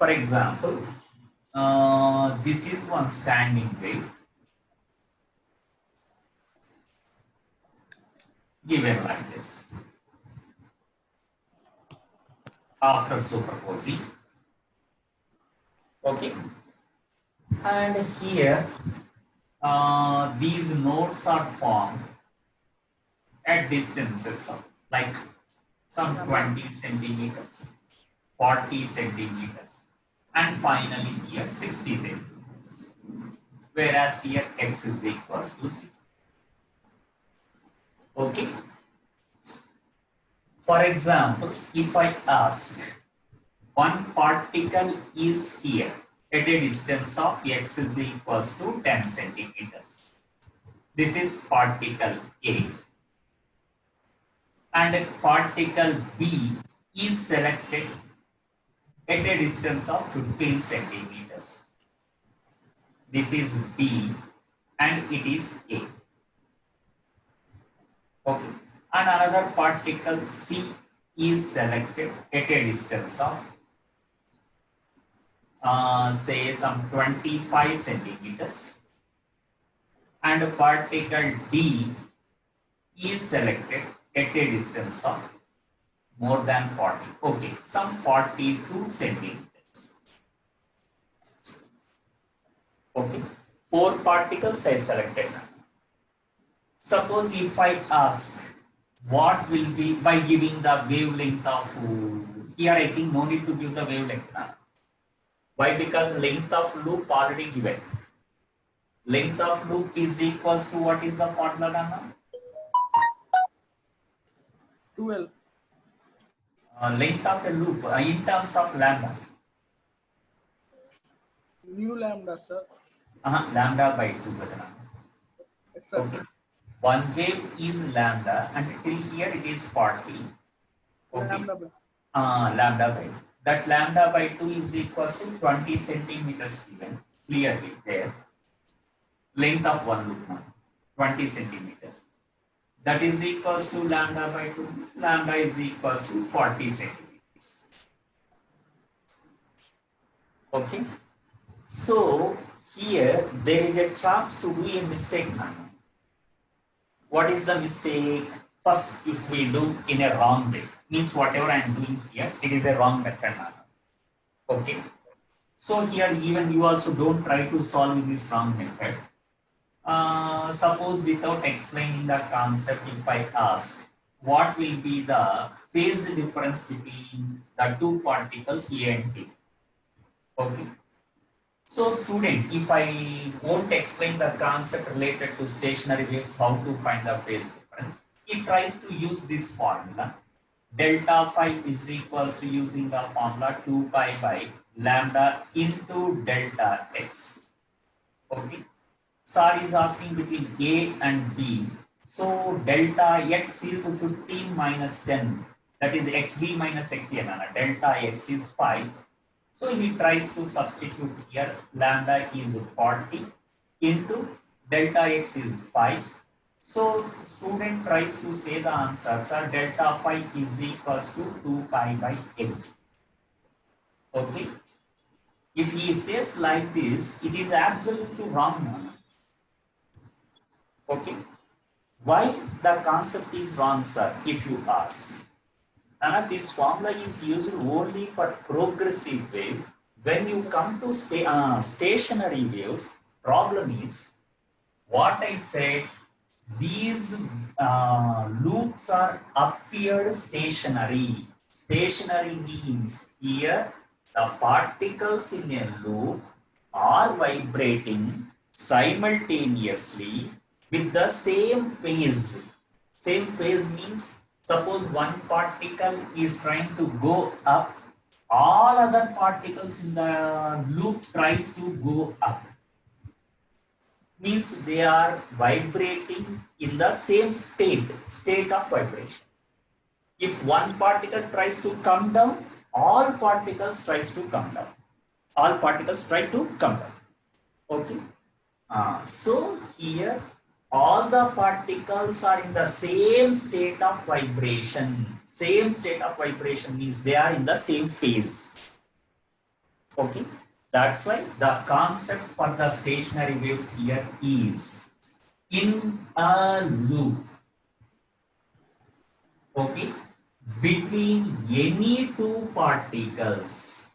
For example, this is one standing wave given like this. After superposing, okay, and here these nodes are formed at distances of like some 20 centimeters, 40 centimeters, and finally here 60 centimeters, whereas here x is equals to 0. Okay. For example, if I ask one particle is here at a distance of x is equals to 10 centimeters. This is particle A, and particle B is selected at a distance of 15 centimeters. This is B and it is A. Okay. And another particle C is selected at a distance of say some 25 centimeters, and particle D is selected at a distance of more than 40, okay, some 42 centimeters. Okay, 4 particles I selected now. Suppose if I ask what will be by giving the wavelength of, here I think no need to give the wavelength now. Why? Because length of loop already given. Length of loop is equals to what is the formula now? 12. Length of a loop in terms of lambda. New lambda, sir. Lambda by 2. Yes, sir. Okay. One wave is lambda, and till here it is 40. Okay. Lambda by. Lambda by 2. That lambda by 2 is equals to 20 centimeters given clearly there. Length of one loop now, 20 centimeters. That is equals to lambda by 2. Lambda is equals to 40 centimeters. Okay. So here there is a chance to do a mistake now. What is the mistake? First, if we do in a wrong way, means whatever I am doing here, it is a wrong method now. Okay. So here even you also don't try to solve this wrong method. Suppose without explaining the concept, if I ask what will be the phase difference between the two particles A and T. Okay. So student, if I won't explain the concept related to stationary waves, how to find the phase difference, it tries to use this formula. Delta phi is equals to, using the formula, 2 pi by lambda into delta x. Okay. SAR is asking between A and B. So delta x is 15 minus 10. That is xb minus xa. Delta x is 5. So he tries to substitute here. Lambda is 40 into delta x is 5. So student tries to say the answer, sir, delta phi is equals to 2 pi by 8. Okay. If he says like this, it is absolutely wrong. Okay. Why the concept is wrong, sir, if you ask? This formula is used only for progressive wave. When you come to stationary waves, problem is what I said, these loops are appeared stationary. Stationary means here the particles in a loop are vibrating simultaneously with the same phase. Same phase means suppose one particle is trying to go up, all other particles in the loop tries to go up. Means they are vibrating in the same state of vibration. If one particle tries to come down, all particles tries to come down. All particles try to come down. Okay. So here all the particles are in the same state of vibration. Same state of vibration means they are in the same phase. Okay, that's why the concept for the stationary waves here is in a loop, okay, between any two particles,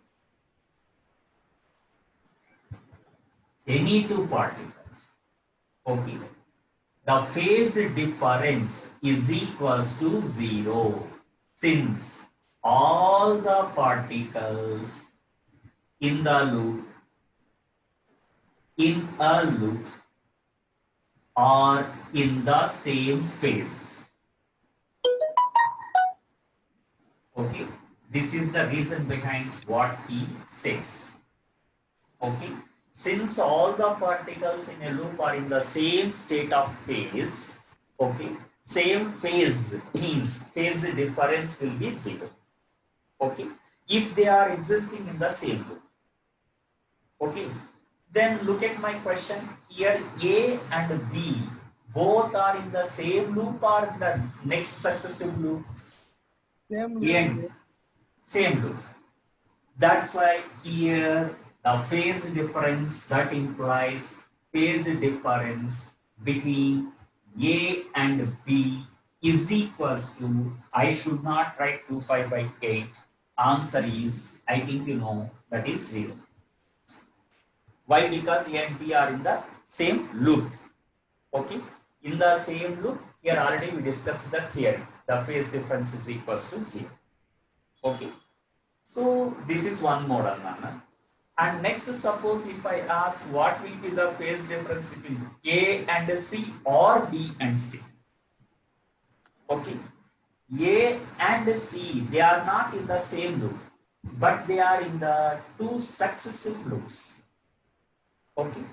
okay, the phase difference is equals to 0 since all the particles in the loop are in the same phase. Okay, this is the reason behind what he says. Okay, since all the particles in a loop are in the same state of phase, okay, same phase means phase difference will be 0. Okay, if they are existing in the same loop. Okay, then look at my question here. A and B both are in the same loop or in the next successive loop. Same A loop. and same loop. That's why here the phase difference, that implies phase difference between A and B is equals to, I should not write 2 pi by 8. Answer is, I think you know, that is 0. Why? Because A and B are in the same loop. Okay. In the same loop, here already we discussed the theory. The phase difference is equals to 0. Okay. So this is one model, Nana. And next, suppose if I ask what will be the phase difference between A and C or B and C. Okay. A and C, they are not in the same loop, but they are in the two successive loops. Okay.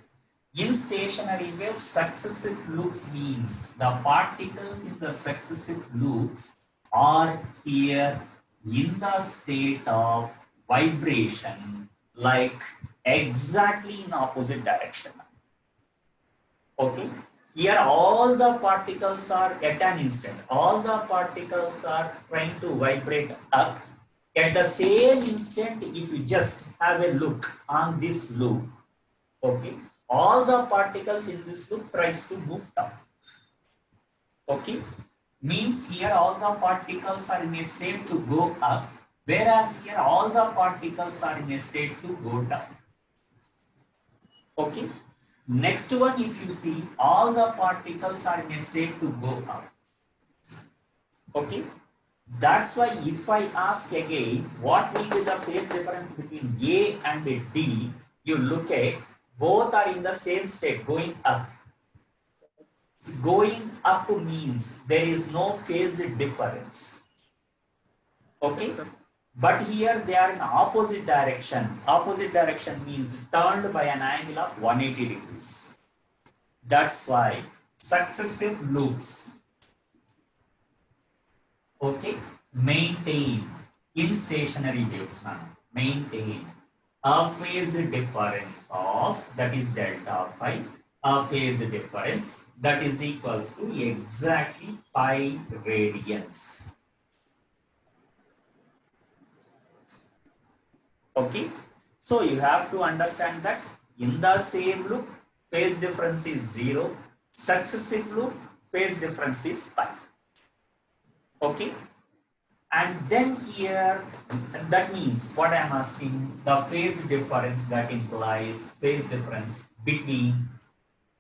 In stationary wave, successive loops means the particles in the successive loops are here in the state of vibration, like exactly in opposite direction. Okay. Here all the particles are at an instant. All the particles are trying to vibrate up. At the same instant, if you just have a look on this loop, okay, all the particles in this loop tries to move down. Okay, means here all the particles are in a state to go up, whereas here all the particles are in a state to go down. Okay, next one, if you see, all the particles are in a state to go up. Okay, that's why if I ask again what will be the phase difference between A and D, you look at both are in the same state going up. Going up means there is no phase difference. Okay. Yes, sir. But here they are in opposite direction. Opposite direction means turned by an angle of 180 degrees. That's why successive loops, okay, maintain in stationary waves, maintain a phase difference of, that is delta phi, a phase difference that is equals to exactly pi radians. Okay, so you have to understand that in the same loop, phase difference is 0. Successive loop, phase difference is pi. Okay, and then here, that means what I am asking, the phase difference that implies phase difference between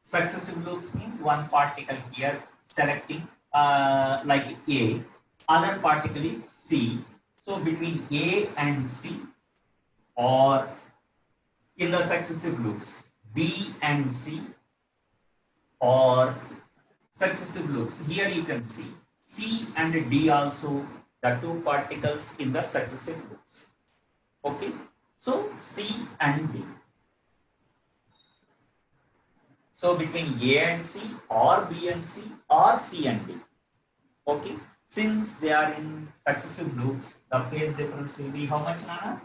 successive loops means one particle here selecting like A, other particle is C. So between A and C, or in the successive loops B and C, or successive loops, here you can see C and D also, the two particles in the successive loops. Okay, so C and D. So between A and C, or B and C, or C and D. Okay, since they are in successive loops, the phase difference will be how much, Nana?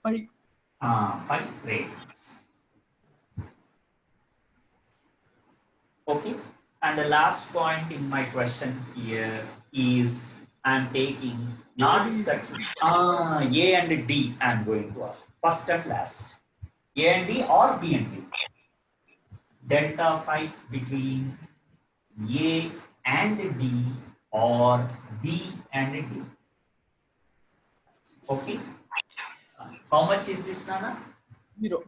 Pi. Pi radians. Okay, and the last point in my question here is, I'm taking Not AD. success. A and D I am going to ask. First and last. A and D or B and D. Delta phi between A and D or B and D. Okay. How much is this, Nana? 0.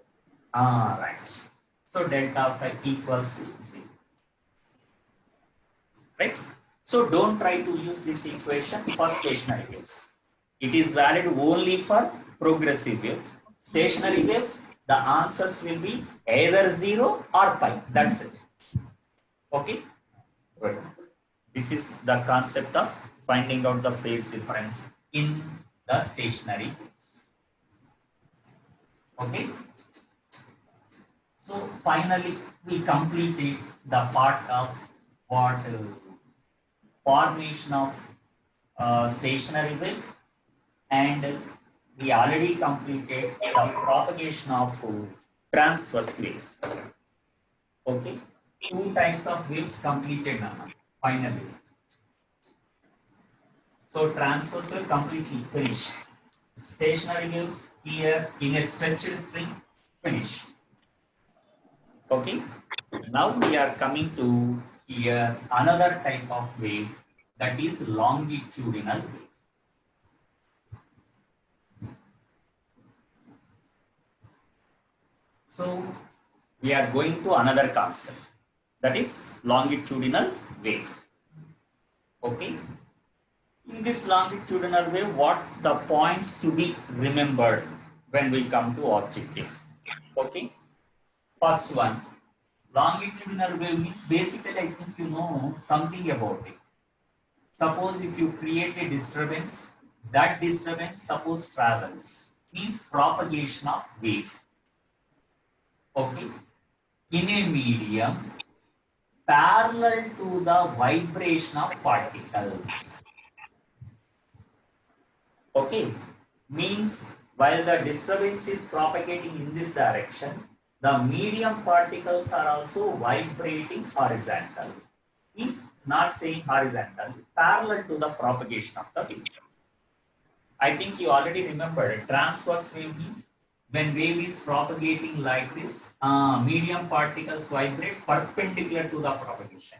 Right. So delta phi equals to 0. Right? So don't try to use this equation for stationary waves. It is valid only for progressive waves. Stationary waves, the answers will be either 0 or pi. That's it. Okay? Good. This is the concept of finding out the phase difference in the stationary waves. Okay? So finally, we completed the part of what formation of stationary wave, and we already completed the propagation of transverse wave. Okay, two types of waves completed now. Finally, so transverse wave completely finished. Stationary waves here in a stretched spring finished. Okay, now we are coming to here another type of wave, that is longitudinal wave. So we are going to another concept, that is longitudinal wave. Okay. In this longitudinal wave, what the points to be remembered when we come to objective? Okay. First one, longitudinal wave means basically I think you know something about it. Suppose if you create a disturbance, that disturbance suppose travels, means propagation of wave. Okay. In a medium parallel to the vibration of particles. Okay, means while the disturbance is propagating in this direction, the medium particles are also vibrating horizontal. Means not saying horizontal, parallel to the propagation of the wave. I think you already remember transverse wave means when wave is propagating like this, medium particles vibrate perpendicular to the propagation.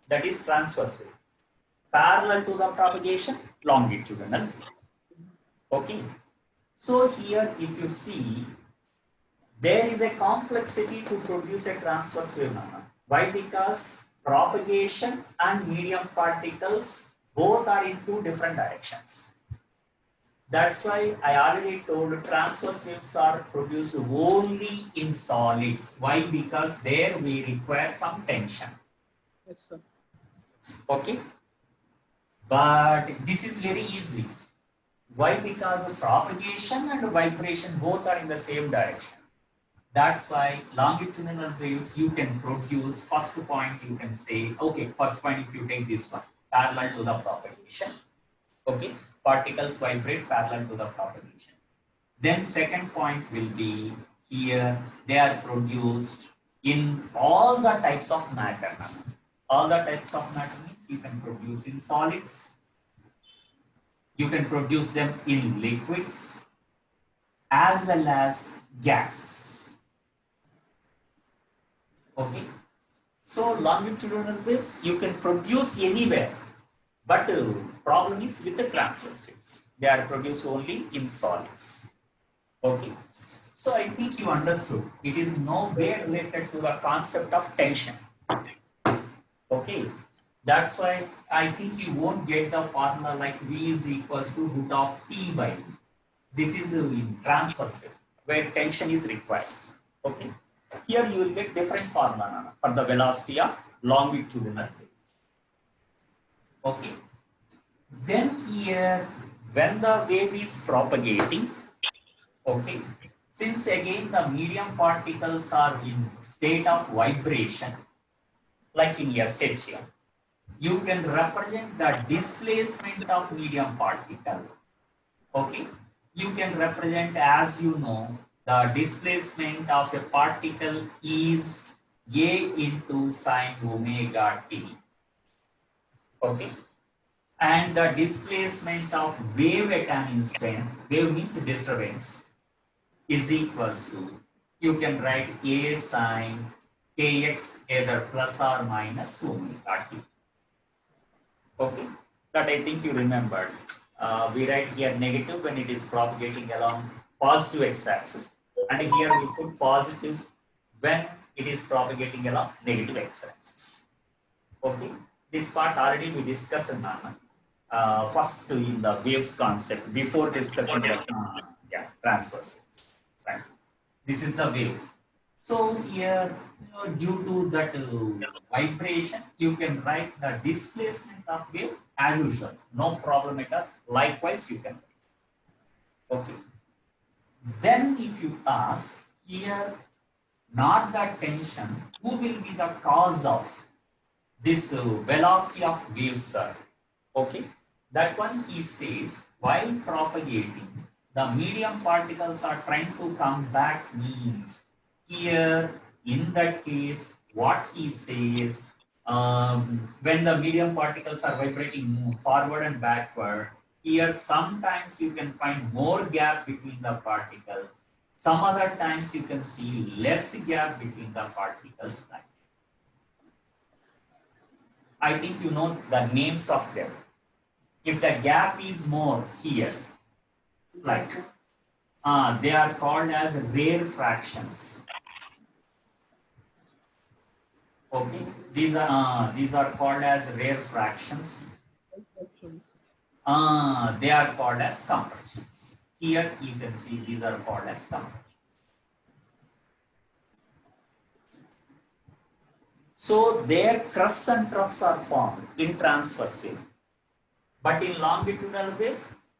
That is transverse wave. Parallel to the propagation, longitudinal. Okay. So here, if you see, there is a complexity to produce a transverse wave. Why? Because propagation and medium particles both are in two different directions. That's why I already told transverse waves are produced only in solids. Why? Because there we require some tension. Yes, sir. Okay. But this is very easy. Why? Because propagation and vibration both are in the same direction. That's why longitudinal waves you can produce. First point you can say, okay, first point if you take this one, parallel to the propagation. Okay, particles vibrate parallel to the propagation. Then second point will be here, they are produced in all the types of matter. All the types of matter means you can produce in solids, you can produce them in liquids as well as gases. Okay. So longitudinal waves you can produce anywhere, but problem is with the transverse waves. They are produced only in solids. Okay. So I think you understood. It is no way related to the concept of tension. Okay. That's why I think you won't get the formula like V is equals to root of T by V. This is in transverse wave where tension is required. Okay. Here you will get different formula for the velocity of longitudinal waves. Okay. Then here, when the wave is propagating, okay, since again the medium particles are in state of vibration, like in SH here, you can represent the displacement of medium particle. Okay, you can represent, as you know, the displacement of a particle is A into sine omega t. Okay, and the displacement of wave at an instant, wave means disturbance, is equals to, you can write a sine kx either plus or minus omega t. Okay, that I think you remembered. We write here negative when it is propagating along positive x-axis, and here we put positive when it is propagating along negative x-axis. Okay, this part already we discussed, Nana. First in the waves concept before discussing the transverse. Right. This is the wave. So here, due to that vibration, you can write the displacement of wave as usual. No problem at all. Likewise, you can write. Okay. Then if you ask here, not the tension, who will be the cause of this velocity of waves, sir? Okay. That one he says, while propagating, the medium particles are trying to come back means here, in that case, what he says, when the medium particles are vibrating forward and backward, here sometimes you can find more gap between the particles. Some other times you can see less gap between the particles. I think you know the names of them. If the gap is more here, like they are called as rare fractions. Okay, these are called as rare fractions. They are called as compressions. Here you can see these are called as compressions. So their crusts and troughs are formed in transverse wave, but in longitudinal wave,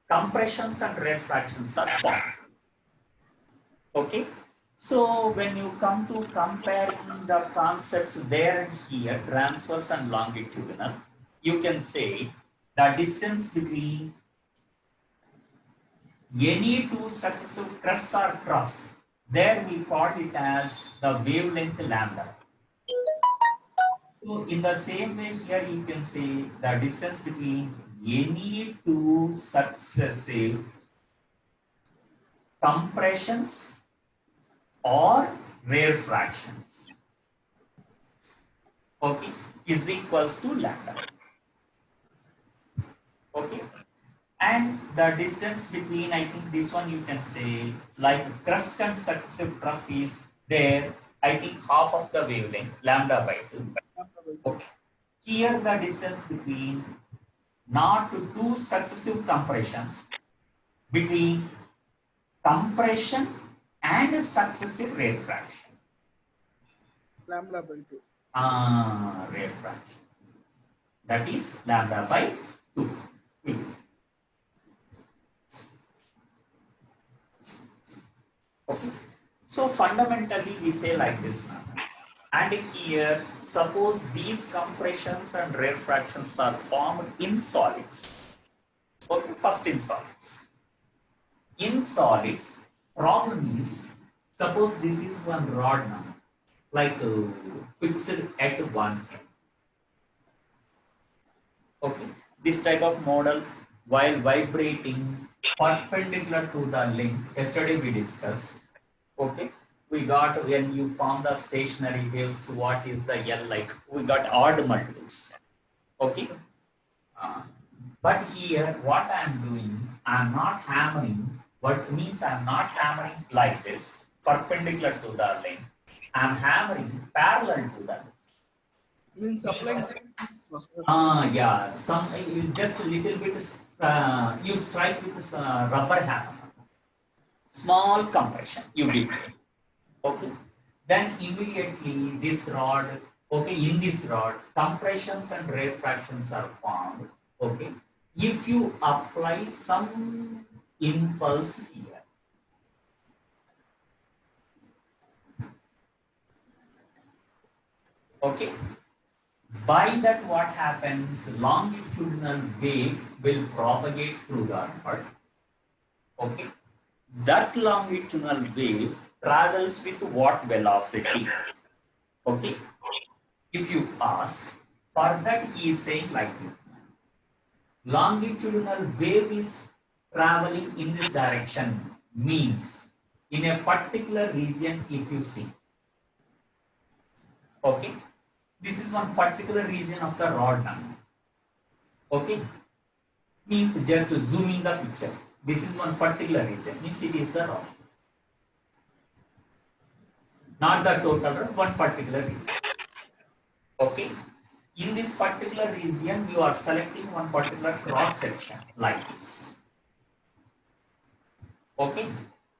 compressions and rare fractions are formed. Okay. So when you come to comparing the concepts there and here, transverse and longitudinal, you can say the distance between any two successive crusts or troughs, there we call it as the wavelength lambda. So in the same way here you can say the distance between any two successive compressions or rare fractions, okay, is equals to lambda. Okay, and the distance between, I think this one you can say like crust and successive trough is there, I think half of the wavelength lambda by 2. Okay, here the distance between not two successive compressions, between compression and successive rare fraction. Lambda by 2. Rare fraction. That is lambda by 2. Please. Okay. So fundamentally we say like this now. And here, suppose these compressions and rare fractions are formed in solids. Okay, first in solids. In solids, problem is, suppose this is one rod now, like fixed at one end. Okay, this type of model, while vibrating perpendicular to the link, yesterday we discussed. Okay, we got, when you form the stationary waves, what is the L like? We got odd multiples. Okay, but here what I am doing, I am not hammering. What means I am not hammering like this, perpendicular to the link. I am hammering parallel to the link. Means applying. Yeah, some just a little bit. You strike with this rubber hammer. Small compression you give. Okay. Then immediately this rod. Okay, in this rod, compressions and rare fractions are formed. Okay. If you apply some impulse here. Okay. By that what happens, longitudinal wave will propagate through the rod. Okay. That longitudinal wave travels with what velocity? Okay. If you ask, for that he is saying like this. longitudinal wave is traveling in this direction means in a particular region if you see. Okay, this is one particular region of the rod now. Okay, means just zooming the picture. This is one particular region means it is the rod, not the total rod, one particular region. Okay, in this particular region you are selecting one particular cross section like this. Okay,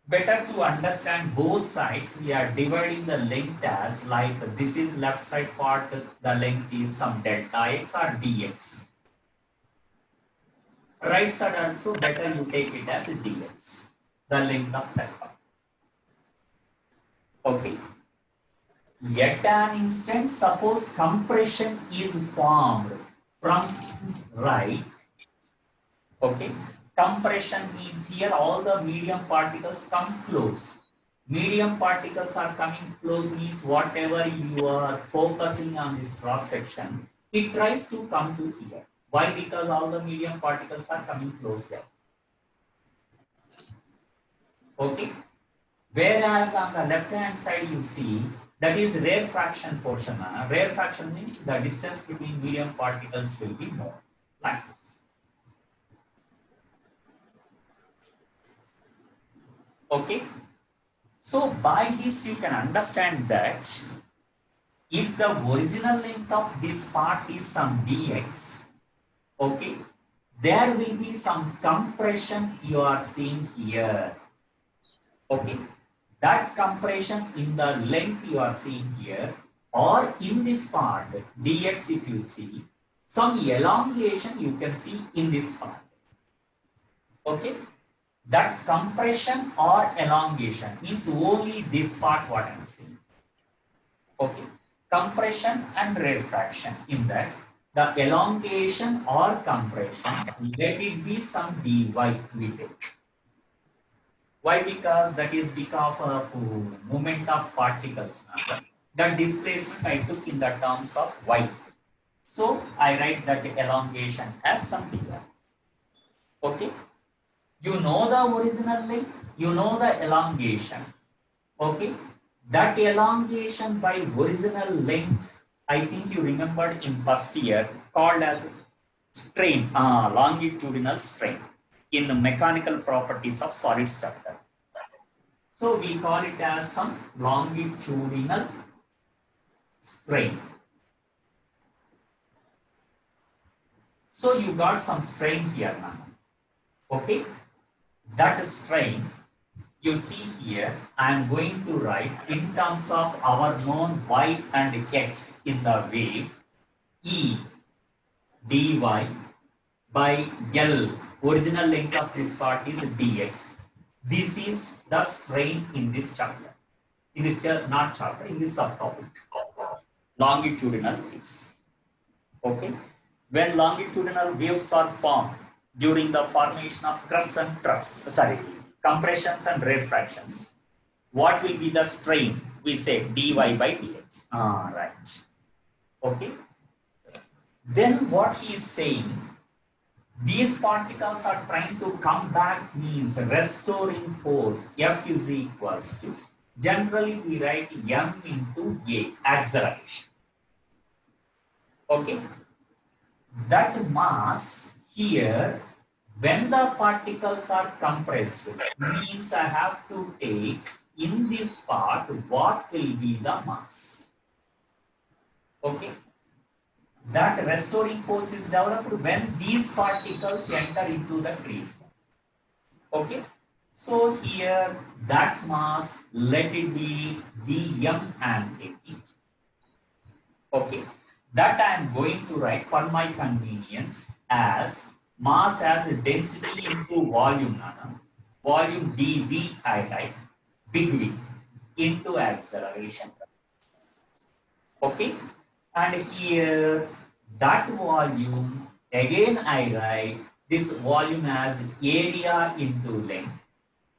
better to understand both sides, we are dividing the length as like this is left side part, the length is some delta x or dx. Right side also better you take it as dx, the length of that part. Okay. At an instant, suppose compression is formed from right. Okay. Compression means here all the medium particles come close. Medium particles are coming close means whatever you are focusing on this cross section, it tries to come to here. Why? Because all the medium particles are coming close there. Okay. Whereas on the left hand side you see that is rarefaction portion. Rarefaction means the distance between medium particles will be more, like this. Okay. So by this you can understand that if the original length of this part is some dx, okay, there will be some compression you are seeing here. Okay, that compression in the length you are seeing here or in this part dx, if you see some elongation you can see in this part. Okay, that compression or elongation means only this part what I am saying. Okay, compression and rarefaction, in that the elongation or compression, let it be some dy we take. Why? Because that is because of movement of particles. That displacement I took in the terms of y. So I write that elongation as some dy. Okay, you know the original length, you know the elongation. Okay, that elongation by original length, I think you remembered in first year, called as strain, longitudinal strain in the mechanical properties of solids chapter. So we call it as some longitudinal strain. So you got some strain here now. Okay, that strain you see here, I am going to write in terms of our known y and x in the wave, E dy by L, original length of this part is dx. This is the strain in this chapter. In this not chapter, in this subtopic. Longitudinal waves. Okay. When longitudinal waves are formed during the formation of crust and troughs, compressions and rarefactions, what will be the strain? We say dy by dx. Right. Okay. Then what he is saying, these particles are trying to come back means restoring force F is equals to, generally we write M into A, acceleration. Okay. That mass here, when the particles are compressed, means I have to take in this part what will be the mass. Okay. That restoring force is developed when these particles enter into the crease. Okay. So here that mass, let it be Vm and it. Okay. That I am going to write for my convenience as mass as density into volume. Volume dV I write, big V into acceleration. Okay. And here that volume, again I write this volume as area into length.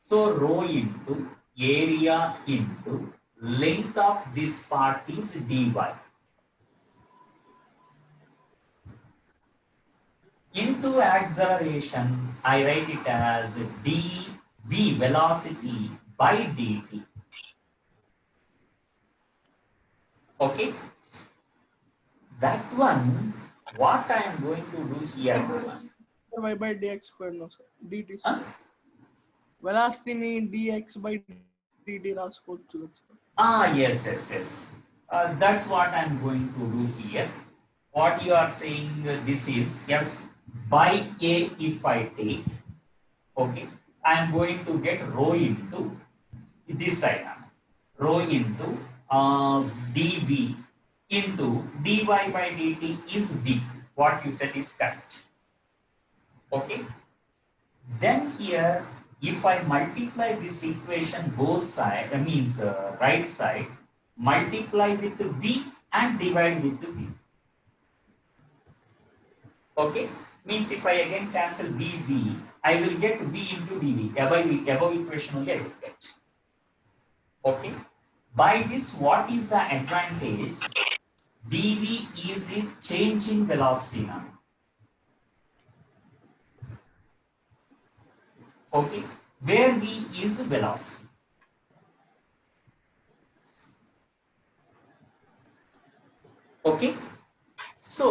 So rho into area into length of this part is dy. Into acceleration, I write it as dv velocity by dt. Okay, that one, what I am going to do here, Nana? Y by dx square no sir. dt Huh? square. Velocity ni dx by dt రాసుకోవచ్చు కదా sir. Yes. That's what I'm going to do here. What you are saying, this is f by a if I take, okay, I'm going to get rho into this side now. Rho into dv into dy by dt is v. What you said is correct. Okay. Then here, if I multiply this equation both side, means right side, multiply with v and divide with v. Okay, means if I again cancel dv, I will get v into dv. Above equation only I will get. Okay, by this, what is the advantage? dv is in changing velocity now. Okay, where v is velocity. Okay, so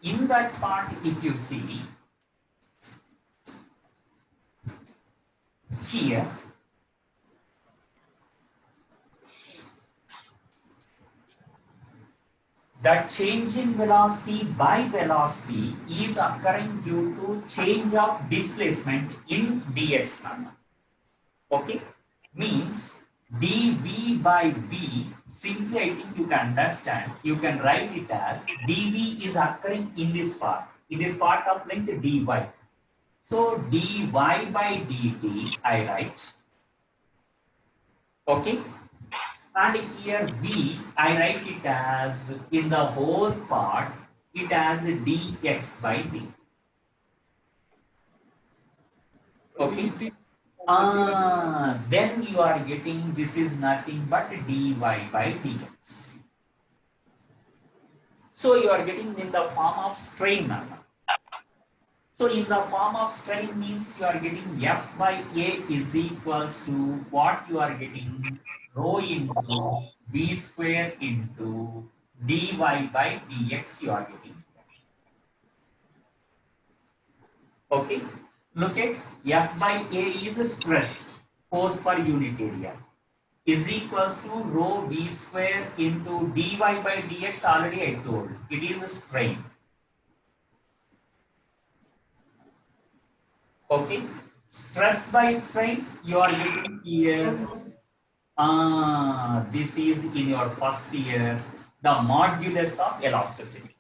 in that part, if you see here, that change in velocity by velocity is occurring due to change of displacement in dx manner. Okay, means dv by v, simply I think you can understand, you can write it as dv is occurring in this part of length dy. So dy by dt I write. Okay, and here v, I write it as in the whole part, it as dx by d. Okay. dt Then you are getting this is nothing but dy by dx. So you are getting in the form of strain now. So in the form of strain means you are getting f by a is equals to what you are getting, rho into v square into dy by dx you are getting. Okay, look at f by a is stress, force per unit area, is equals to rho v square into dy by dx. Already I told it is a strain. Okay, stress by strain you are getting here. This is in your first year, the modulus of elasticity.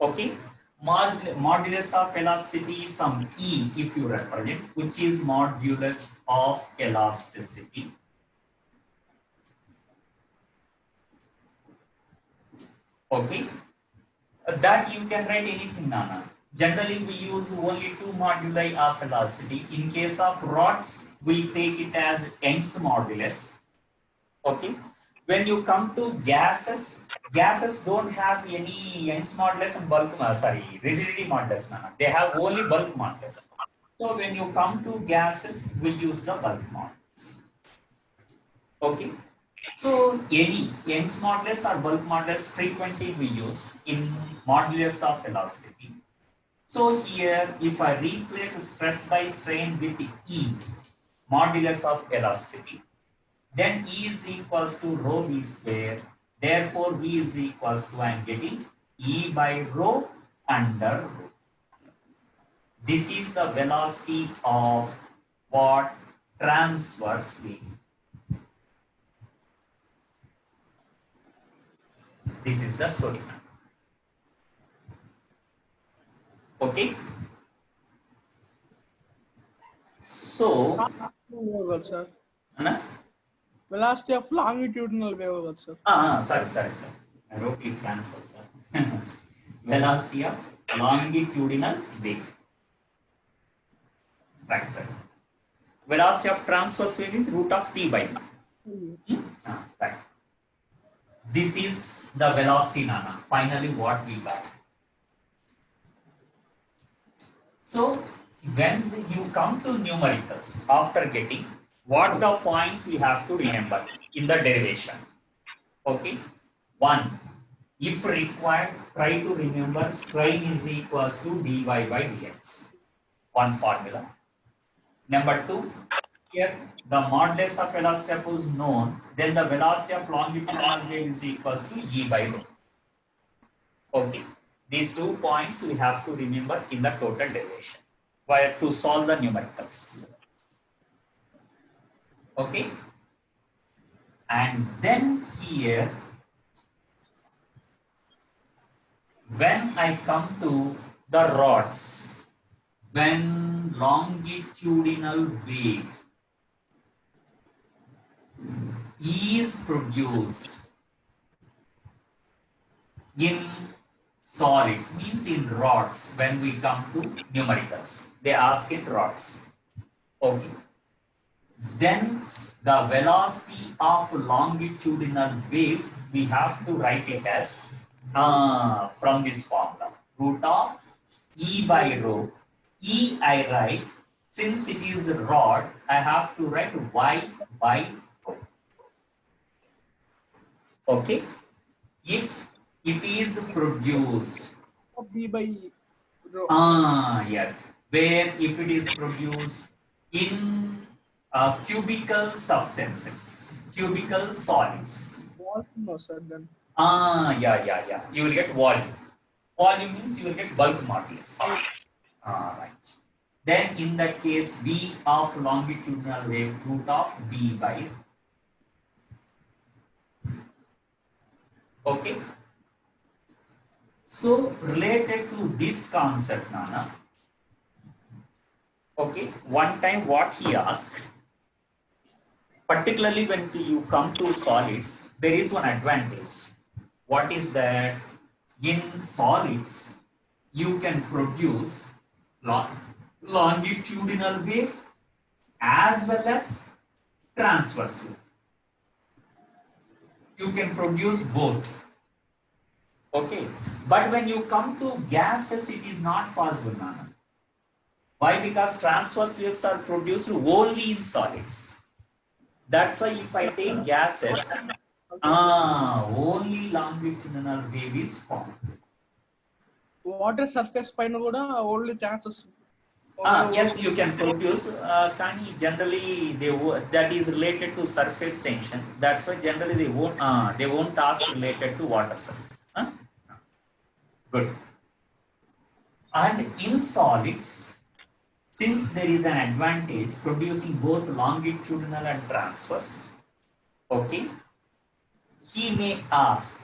Okay, modulus of elasticity, some E if you represent, which is modulus of elasticity. Okay, that you can write anything, Nana. Generally, we use only two moduli of velocity. In case of rods, we take it as Young's modulus. Okay. When you come to gases, gases don't have any Young's modulus and bulk, rigidity modulus. Nana. They have only bulk modulus. So when you come to gases, we use the bulk modulus. Okay. So any Young's modulus or bulk modulus frequently we use in modulus of velocity. So here, if I replace stress by strain with E, modulus of elasticity, then E is equals to rho v square. Therefore, V is equals to, I am getting E by rho under rho. This is the velocity of what? Transverse wave. This is the story. Okay. So, wave sir. Anna? Velocity of longitudinal wave sir. Sorry. I wrote it transfer, sir. Velocity of longitudinal wave. Right. Velocity of transverse wave is root of t by v. Right. This is the velocity, Nana. Finally, what we got. So when you come to numericals, after getting what the points we have to remember in the derivation. Okay. One, if required, try to remember strain is equals to dy by dx. One formula. Number two, here the modulus of velocity is known, then the velocity of longitudinal wave is equals to e by rho. Okay. These 2 points we have to remember in the total derivation where to solve the numericals. Okay. And then here, when I come to the rods, when longitudinal wave is produced in solids, means in rods, when we come to numericals, they ask in rods. Okay. Then the velocity of longitudinal wave, we have to write it as from this formula, root of e by rho. E I write, since it is a rod, I have to write y by rho. Okay. If it is produced, B by rho. yes, where if it is produced in cubical substances, cubical solids. No, sir, then. Yeah. You will get volume. Volume means you will get bulk modulus. Right. Then in that case, v of longitudinal wave root of b by. Okay. So related to this concept, Nana. Okay. One time what he asked, particularly when you come to solids, there is one advantage. What is that? In solids, you can produce longitudinal wave as well as transverse wave. You can produce both. Okay. But when you come to gases, it is not possible, Nana. Why? Because transverse waves are produced only in solids. That's why if I take gases, only longitudinal wave is formed. Water surface పైన కూడా only chances. Yes, you can produce. Generally, that is related to surface tension. That's why generally they won't ask related to water surface. Good. And in solids, since there is an advantage producing both longitudinal and transverse, okay, he may ask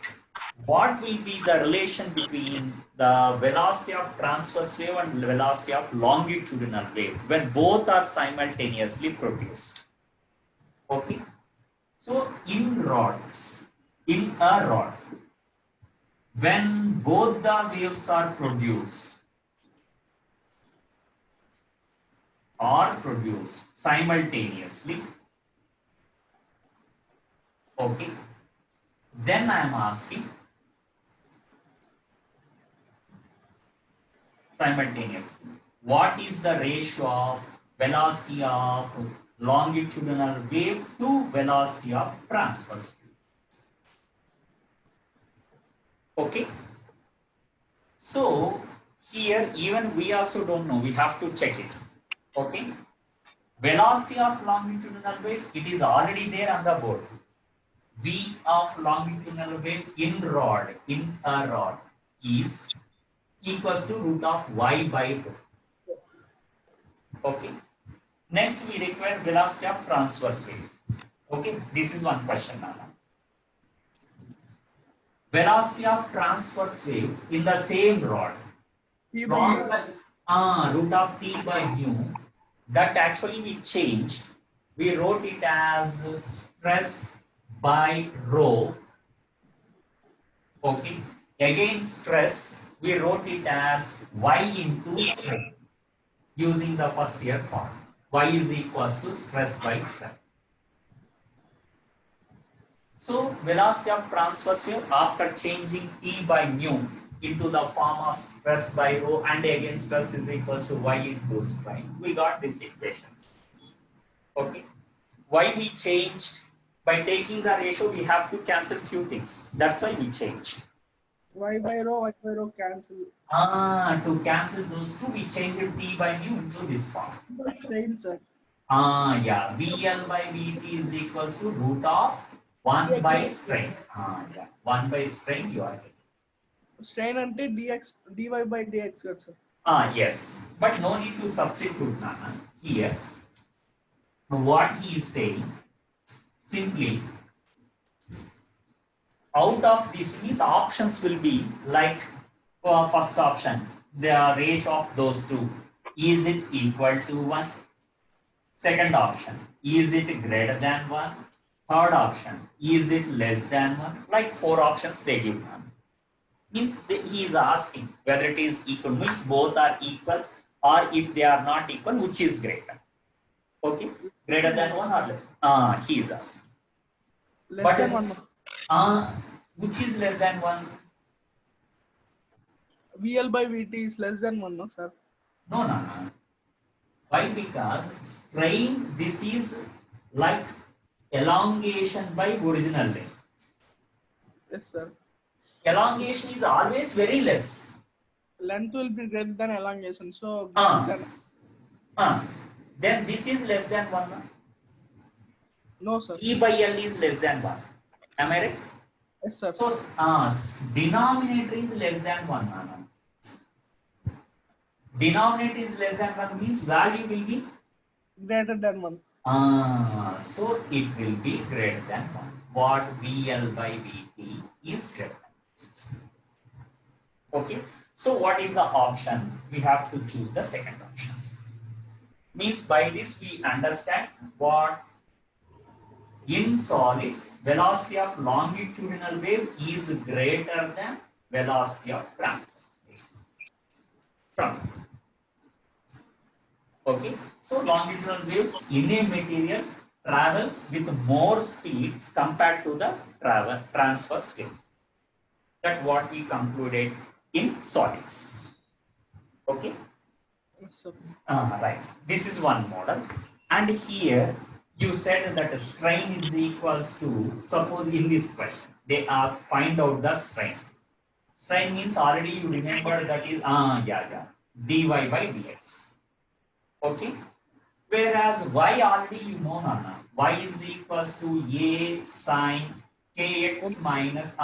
what will be the relation between the velocity of transverse wave and velocity of longitudinal wave when both are simultaneously produced. Okay. So in rods, in a rod, when both the waves are produced simultaneously, okay, then I am asking simultaneously, what is the ratio of velocity of longitudinal wave to velocity of transverse wave? Okay. So here even we also don't know, we have to check it. Okay. Velocity of longitudinal wave, it is already there on the board. V of longitudinal wave in a rod is equals to root of y by rho. Okay. Next we require velocity of transverse wave. Okay. This is one question now. Velocity of transverse wave in the same rod. Root of t by mu. That actually we changed. We wrote it as stress by rho. Okay. Again stress, we wrote it as y into strain using the first year form. Y is equals to stress by strain. So velocity of transverse wave after changing t by mu, into the form of stress by rho, and again stress is equals to y into strain. We got this equation. Okay. Why we changed? By taking the ratio, we have to cancel few things. That's why we changed. Y by rho cancel. To cancel those two, we changed t by mu into this form. Strain, sir. Yeah, VL by VT is equals to root of 1 by strain. Yeah, 1 by strain you are getting. Strain ante dx dy by dx కదా sir. Yes, but no need to substitute Nana. Here, what he is saying, simply out of this means options will be like first option, the ratio of those two. Is it equal to 1? Second option, is it greater than 1? Third option, is it less than 1? Like 4 options they give one. Means he is asking whether it is equal, means both are equal, or if they are not equal, which is greater. Okay, greater than 1 or less? He is asking. Less than 1. Which is less than 1? VL by VT is less than 1, no, sir? No. Why? Because strain, this is like elongation by original length. Yes, sir. Elongation is always very less. Length will be greater than elongation, so then this is less than 1. No, sir. E by L is less than 1. Am I right? Yes, sir. So denominator is less than 1. Denominator is less than 1 means value will be greater than 1. So it will be greater than 1. What VL by VT is greater than 1. Okay. So what is the option? We have to choose the second option. Means by this we understand what in solids velocity of longitudinal wave is greater than velocity of transverse wave. Okay, so longitudinal waves in a material travels with more speed compared to the transverse wave. That's what we concluded in solids. Okay. Yes, sir. Right. This is one model, and here you said that strain is equals to, suppose in this question they ask find out the strain. Strain means already you remember that is dy by dx. Okay. Whereas y already you know, Nana. Y is equals to a sine kx minus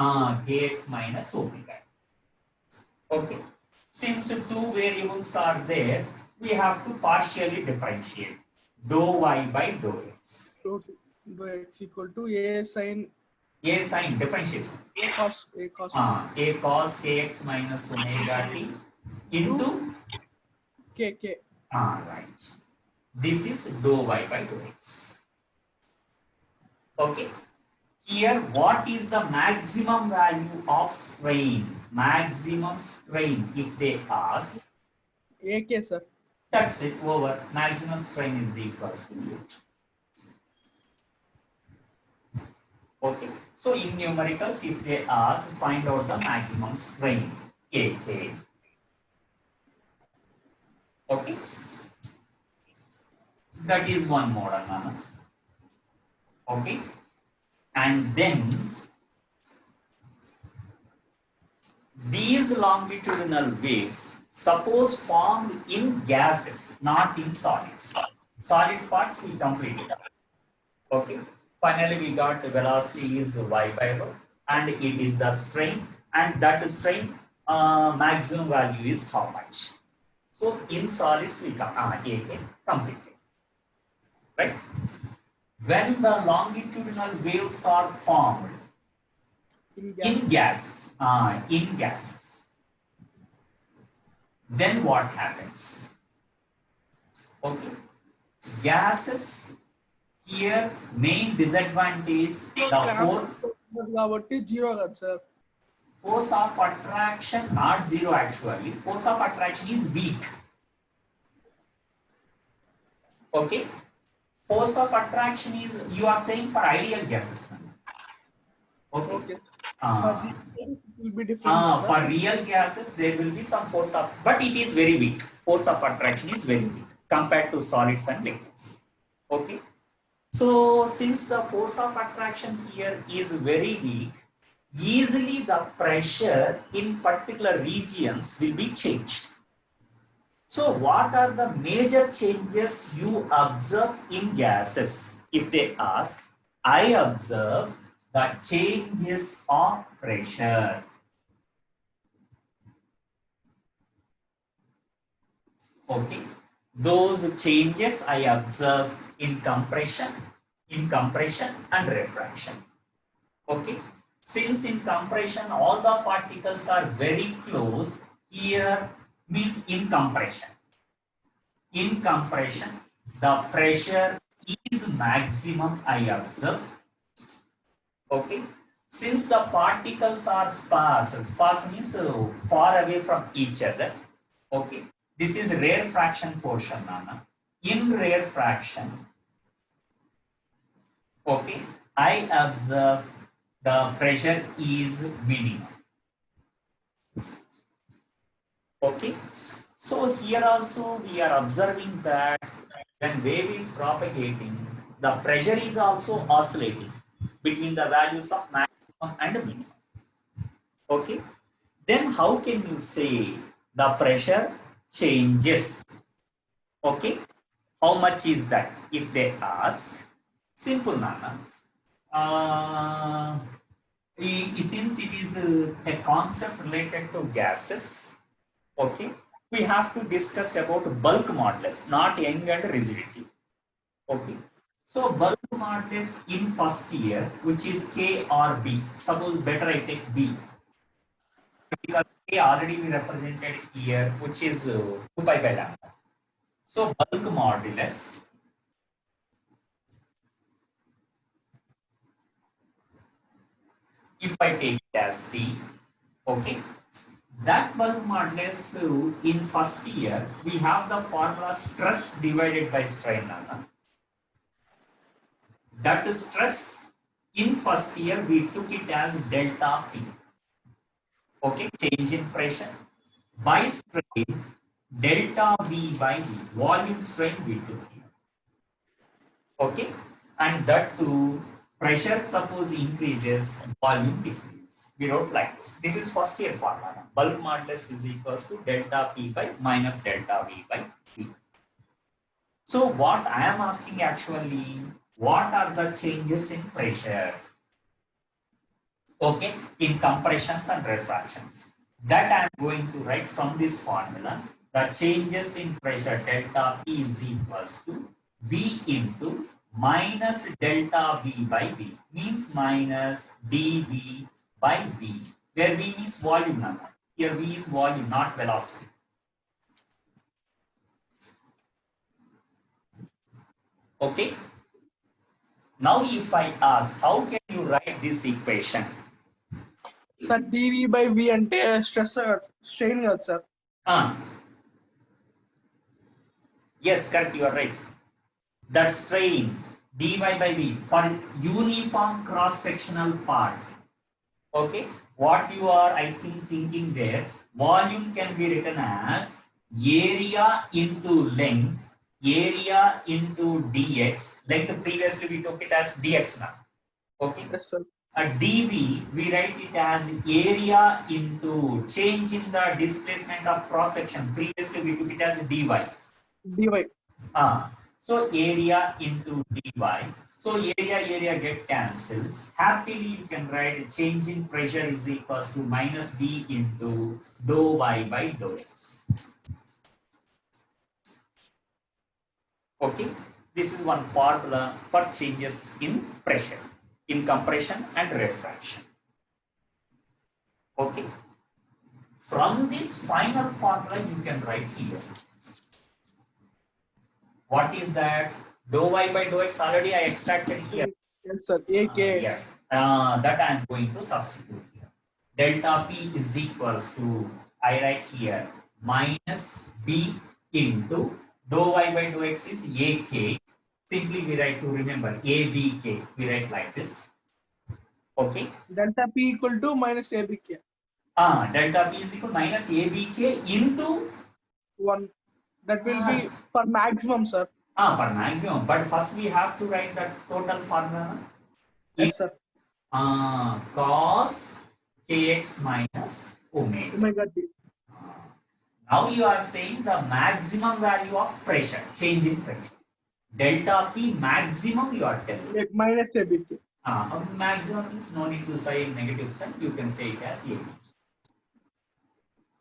omega. Okay. Since two variables are there, we have to partially differentiate. Dou y by dou x. Dou x equal to a sine differentiation. a cos A cos kx minus omega t into k. Right. This is dou y by dou x. Okay. Here, what is the maximum value of strain? Maximum strain, if they ask. AK, sir. That's it, over. Maximum strain is equals to U. Okay. So in numericals, if they ask, find out the maximum strain, AK. Okay. That is one model, Nana. Okay. And then these longitudinal waves, suppose formed in gases, not in solids. Solids parts we completed. Okay. Finally, we got the velocity is y by rho, and it is the strain, and that strain maximum value is how much? So in solids we got AK completed. Right? When the longitudinal waves are formed in gases, then what happens? Okay, gases, here main disadvantage, the force of attraction, not zero actually. Force of attraction is weak. Okay. Force of attraction is, you are saying for ideal gases. Okay. For Uh, the it will be different, sir. for real gases, there will be some force of, but it is very weak. Force of attraction is very weak compared to solids and liquids. Okay. So since the force of attraction here is very weak, easily the pressure in particular regions will be changed. So what are the major changes you observe in gases? If they ask, I observe the changes of pressure. Okay. Those changes I observe in compression and refraction. Okay. Since in compression all the particles are very close, here means in compression. In compression, the pressure is maximum I observe. Okay. Since the particles are sparse means far away from each other. Okay. This is rarefaction portion, Nana. In rarefaction, okay, I observe the pressure is minimum. Okay. So here also we are observing that when wave is propagating, the pressure is also oscillating between the values of maximum and minimum. Okay. Then how can you say the pressure changes? Okay. How much is that? If they ask, simple, Nana. Since it is a concept related to gases, okay, we have to discuss about bulk modulus, not Young and rigidity. Okay. So bulk modulus in first year, which is K or B. Suppose better I take B. Because K already we represented here, which is 2 pi by lambda. So bulk modulus, if I take it as B, okay, that bulk modulus in first year, we have the formula stress divided by strain. That stress in first year, we took it as delta P. Okay, change in pressure by strain, delta V by V, volume strain we took here. Okay, and that too, pressure suppose increases, volume decreases. We wrote like this. This is first year formula. Bulk modulus is equals to delta P by minus delta V by V. So what I am asking actually, what are the changes in pressure? Okay, in compressions and refractions. That I am going to write from this formula. The changes in pressure delta P is equals to V into minus delta V by V, means minus dV by V, where V is volume number. Here V is volume, not velocity. Okay. Now if I ask, how can you write this equation? Sir, dV by V అంటే stress strain కదా sir. Yes, correct, you are right. That strain dy by v for uniform cross-sectional part. Okay, what you are, I think, thinking there, volume can be written as area into length, area into dx. Length previously we took it as dx now. Okay. Yes sir. dv we write it as area into change in the displacement of cross section. Previously we took it as dy. dy. So area into dy. So area get cancelled. Happily you can write change in pressure is equals to minus v into dou y by dou x. Okay, this is one formula for changes in pressure in compression and refraction. Okay, from this final formula you can write here. What is that? Dou y by dou x already I extracted here. Yes sir. AK. Yes, that I am going to substitute here. Delta P is equals to, I write here, minus B into dou y by dou x is AK. Simply we write to remember ABK. We write like this. Okay. Delta P equal to minus ABK. Delta P is equal to minus ABK into 1. That will ah, be for maximum, sir. for maximum. But first we have to write that total formula. Yes, sir. Cos kx minus omega. Omega T. Now you are saying the maximum value of pressure, change in pressure. Delta P maximum you are telling. Minus ABK. Maximum means no need to say negative sign. You can say it as A.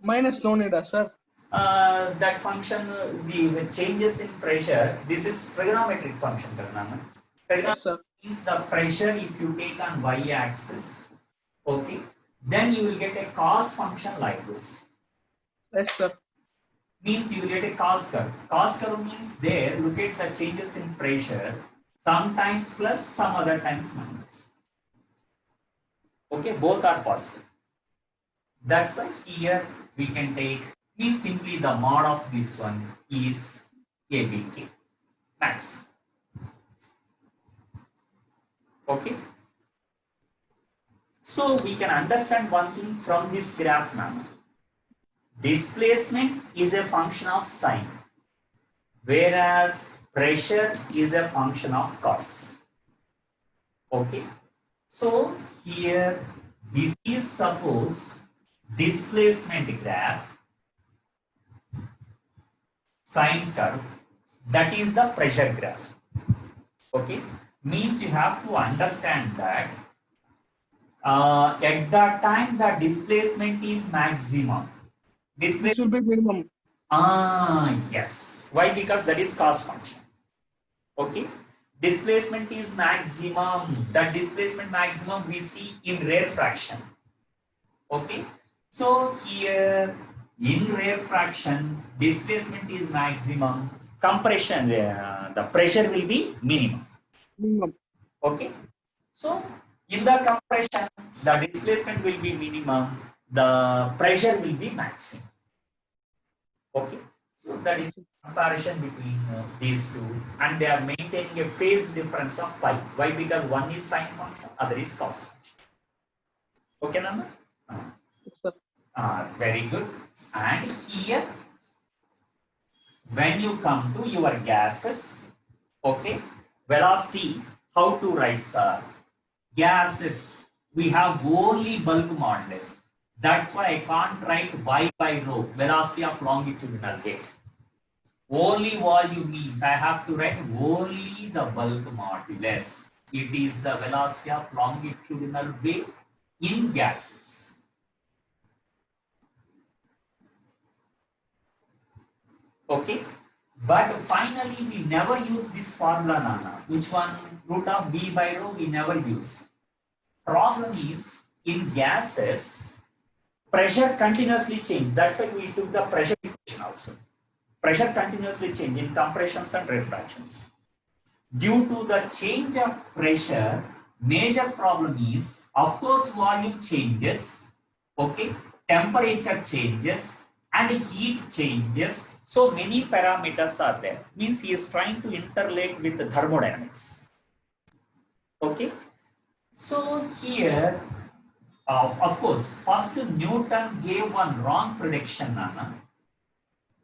Minus no need, sir. That function, the changes in pressure, this is trigonometric function. Yes, sir. Means the pressure if you take on y-axis, okay, then you will get a cos function like this. Yes, sir. Means you will get a cos curve. Cos curve means there, look at the changes in pressure, sometimes plus, some other times minus. Okay, both are possible. That's why here we can take, means simply the mod of this one is ABK max. Okay. So we can understand one thing from this graph now. Displacement is a function of sign, whereas pressure is a function of cos. Okay. So here this is suppose displacement graph, sine curve, that is the pressure graph. Okay. Means you have to understand that at the time the displacement is maximum. This will be minimum. Yes. Why? Because that is cos function. Okay. Displacement is maximum. The displacement maximum we see in rare fraction. Okay. So here in rare fraction, displacement is maximum. Compression, the pressure will be minimum. Minimum. Okay. So in the compression, the displacement will be minimum. The pressure will be maximum. Okay. So that is comparison between these two, and they are maintaining a phase difference of pi. Why? Because one is sine function, other is cos function. Okay, Nanda? Yes, sir. Very good. And here, when you come to your gases, okay, velocity, how to write, sir? Gases, we have only bulk modulus. That's why I can't write y by rho, velocity of longitudinal wave. Only volume means I have to write only the bulk modulus. It is the velocity of longitudinal wave in gases. Okay. But finally, we never use this formula, Nana. Which one? Root of v by rho, we never use. Problem is, in gases, pressure continuously changes. That's why we took the pressure equation also. Pressure continuously changes in compressions and refractions. Due to the change of pressure, major problem is, of course, volume changes, okay, temperature changes, and heat changes. So many parameters are there. Means he is trying to interrelate with the thermodynamics. Okay. So here, of course, first Newton gave one wrong prediction, Nana.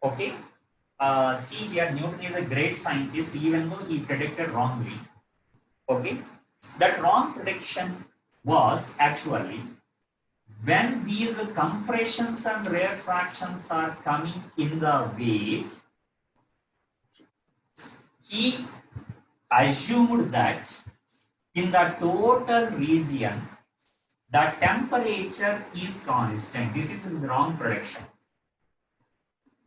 Okay. See here, Newton is a great scientist, even though he predicted wrongly. Okay. That wrong prediction was actually when these compressions and rarefactions are coming in the wave, he assumed that in the total region, the temperature is constant. This is his wrong prediction.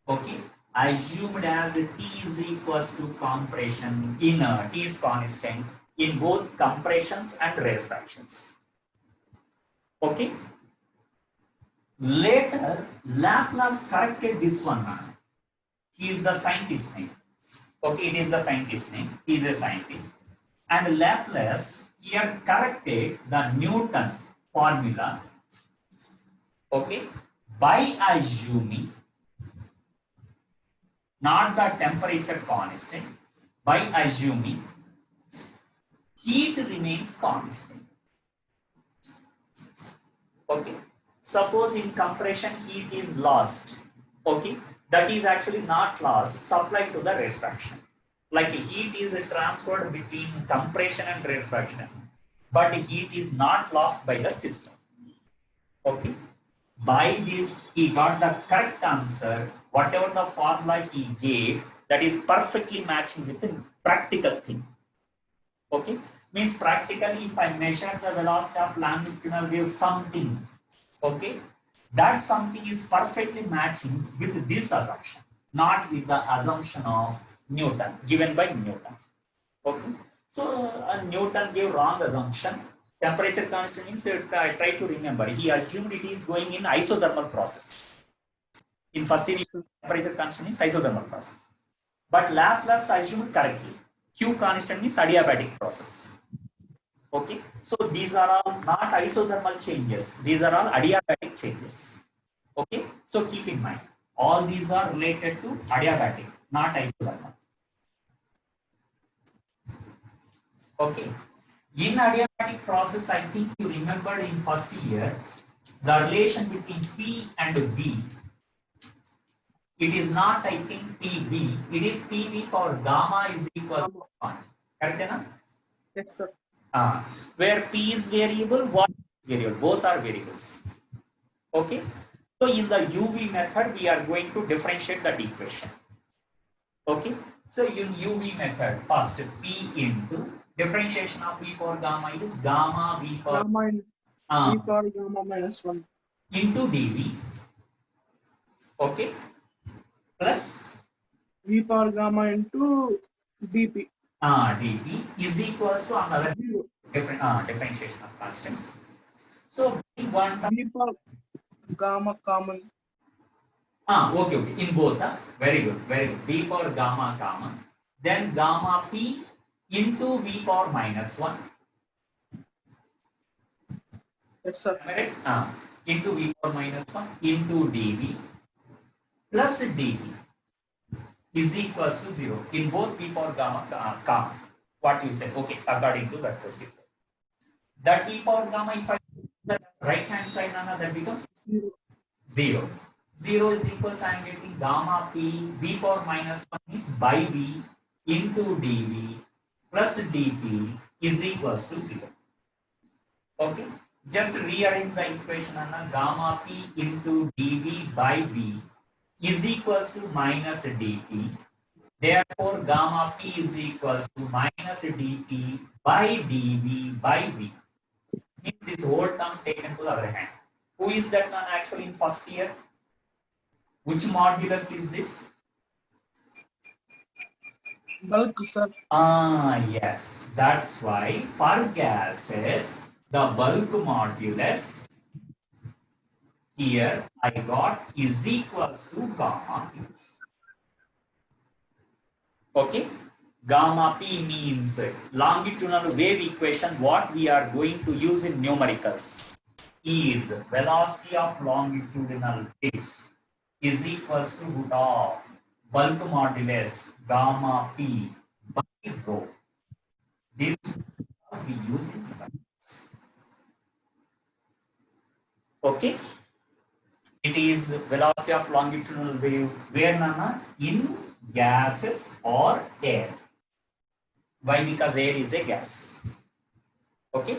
Okay. Assumed as T is equals to compression in T is constant in both compressions and rarefactions. Okay. Later, Laplace corrected this one. He is the scientist name. Okay, it is the scientist name. He is a scientist. And Laplace here corrected the Newton formula. Okay, by assuming not the temperature constant, by assuming heat remains constant. Okay. Suppose in compression heat is lost. Okay. That is actually not lost, supplied to the rarefaction. Like heat is transferred between compression and rarefaction, but heat is not lost by the system. Okay. By this, he got the correct answer. Whatever the formula he gave, that is perfectly matching with the practical thing. Okay. Means practically, if I measure the velocity of longitudinal wave something, okay, that something is perfectly matching with this assumption, not with the assumption of Newton, given by Newton. Okay. So Newton gave wrong assumption. Temperature constant means I try to remember. He assumed it is going in isothermal process. In first year, Yes, sir. temperature constant is isothermal process. But Laplace assumed correctly. Q constant means adiabatic process. Okay. So these are all not isothermal changes. These are all adiabatic changes. Okay. So keep in mind, all these are related to adiabatic, not isothermal. Okay. In adiabatic process, I think you remembered in first year, the relation between P and V. It is not, I think, PV. It is PV power gamma is equal to 1. Correct enough? Yes, sir. Where P is variable, what is variable? Both are variables. Okay. So in the UV method, we are going to differentiate that equation. Okay. So in UV method, first P into differentiation of V power gamma is gamma V power Gamma in V power gamma minus 1 into dV. Okay. Plus V power gamma into dP. dV is equals to another different differentiation of constants. So one V power gamma common. okay, in both, very good, very good. V power gamma common, then gamma P into V power minus 1. Yes, sir. Am I right? Into V power minus 1 into dV plus dV is equals to 0 in both V power gamma common. What you said, okay, according to that procedure. That V power gamma, if I the right hand side, Nana, that becomes 0. 0 is equals, I am getting gamma P, V power minus 1 is by V into dV plus dP is equals to 0. Okay. Just rearrange the equation, Anna. Gamma P into dV by V is equals to minus dP. Therefore, gamma P is equals to minus dP by dV by V. Means this whole term taken to the other hand. Who is that one actually in first year? Which modulus is this? Bulk, sir. Yes. That's why for gases, the bulk modulus here I got is equals to gamma P. Okay. Gamma P means longitudinal wave equation. What we are going to use in numericals is velocity of longitudinal waves is equals to root of bulk modulus gamma P by rho. This we use in numericals. Okay. It is velocity of longitudinal wave where, Nana? In gases or air. Why? Because air is a gas. Okay.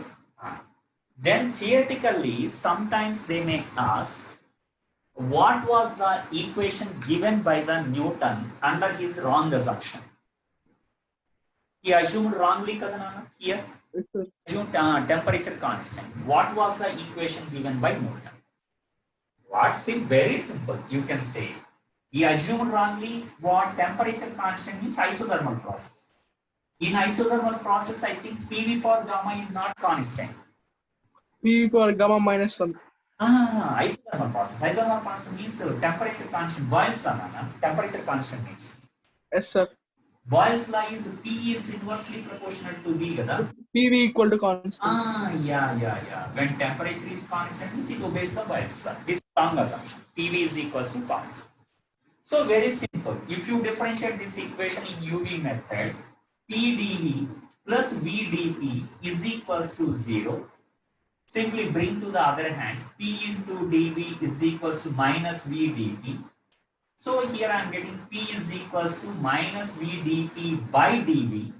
Then theoretically, sometimes they may ask, what was the equation given by the Newton under his wrong assumption? He assumed wrongly, Kadanana, here. Yes, sir. Assumed temperature constant. What was the equation given by Newton? What's it? Very simple. You can say he assumed wrongly what temperature constant is isothermal process. In isothermal process, I think PV power gamma is not constant. V power gamma minus 1. Isothermal process. Isothermal process means temperature constant. Boyle's law, temperature constant means. Yes, sir. Boyle's law is P is inversely proportional to V, kada? PV equal to constant. Yeah. When temperature is constant, means it obeys the Boyle's law. This is wrong assumption. PV is equals to constant. So very simple. If you differentiate this equation in UV method, PdV plus VdP is equals to 0. Simply bring to the other hand, P into dV is equals to minus V dt. So here I am getting P is equals to minus V dP by dV.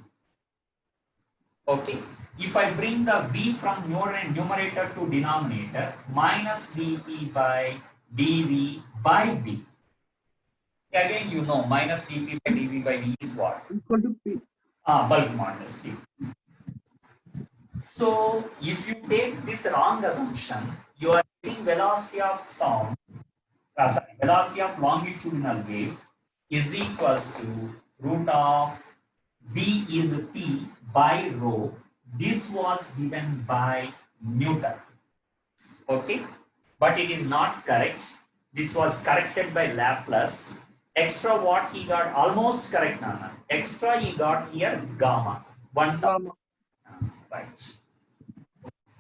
Okay. If I bring the V from numerator to denominator, minus dP by dV by V. Again, you know, minus dP by dV by V is what? Equal to P. Bulk modulus P. So if you take this wrong assumption, you are getting velocity of sound, velocity of longitudinal wave is equals to root of B is P by rho. This was given by Newton. Okay, but it is not correct. This was corrected by Laplace. Extra what he got, almost correct, Nana. Extra he got here gamma. Gamma. Right.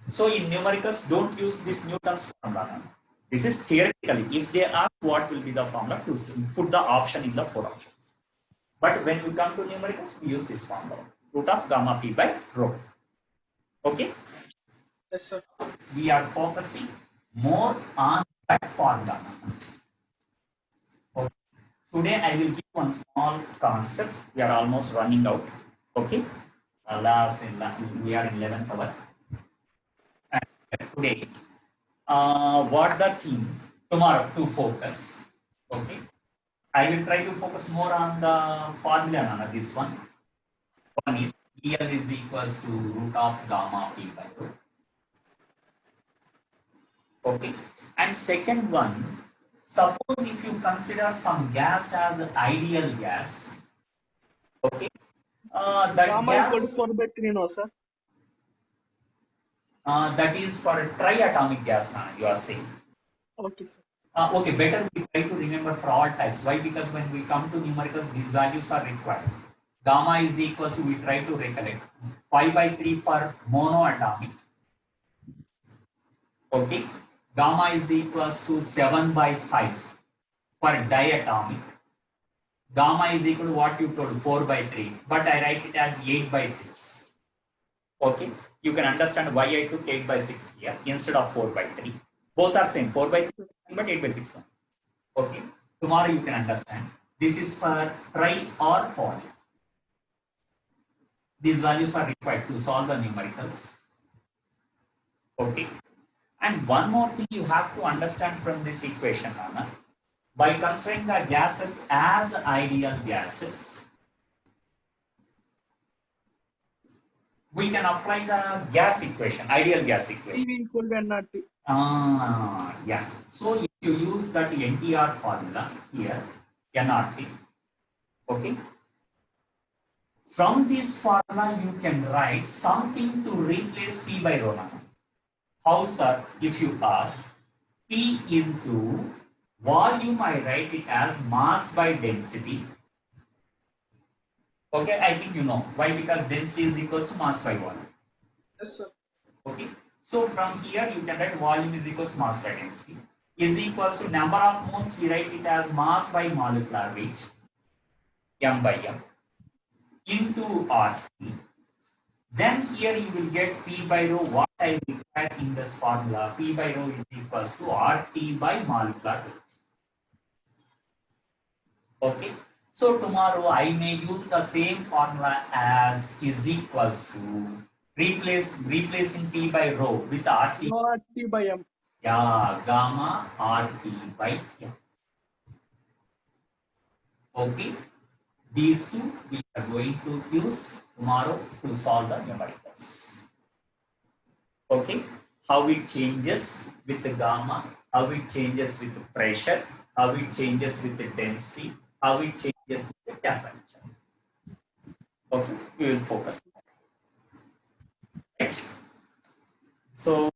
So in numericals, don't use this Newton's formula. This is theoretically. If they ask what will be the formula, to put the option in the 4 options. But when we come to numericals, we use this formula. Root of gamma P by rho. Okay? Yes, sir. We are focusing more on that formula. Okay. Today I will give one small concept. We are almost running out. Okay? We are in 11th hour. And today, what the theme tomorrow to focus. Okay? I will try to focus more on the formula. This one. One is EL is equals to root of gamma P by rho. Okay. And second one, suppose if you consider some gas as an ideal gas, okay, that Gamma gas equal to 4 by 3, no, sir. That is for a triatomic gas, you are saying. Okay, sir. Okay, better we try to remember for all types. Why? Because when we come to numericals, these values are required. Gamma is equals to, we try to recollect, 5 by 3 for monoatomic. Okay. Gamma is equals to 7 by 5 for diatomic. Gamma is equal to what you told, 4 by 3. But I write it as 8 by 6. Okay. You can understand why I took 8 by 6 here instead of 4 by 3. Both are same, 4 by 3, but 8 by 6 one. Okay. Tomorrow you can understand. This is for tri or poly. These values are required to solve the numericals. Okay. And one more thing you have to understand from this equation, Anna, by considering the gases as ideal gases, we can apply the gas equation, ideal gas equation. PV equal to nRT. Yeah. So if you use that NTR formula here, nRT, okay. From this formula, you can write something to replace P by rho. How, sir? If you ask, P into volume, I write it as mass by density. Okay, I think you know. Why? Because density is equals to mass by volume. Yes, sir. Okay. So from here, you can write volume is equals to mass by density. Is equals to number of moles, we write it as mass by molecular weight, M by M, into RT. Then here you will get P by rho, what I require in this formula. P by rho is equals to RT by molecular weight. Okay. So tomorrow I may use the same formula as is equals to replacing P by rho with RT. No, RT by M. Yeah, gamma RT by M. Okay. These two we are going to use tomorrow to solve the numericals. Okay, how it changes with the gamma, how it changes with the pressure, how it changes with the density, how it changes with the temperature. Okay, we will focus. Right. So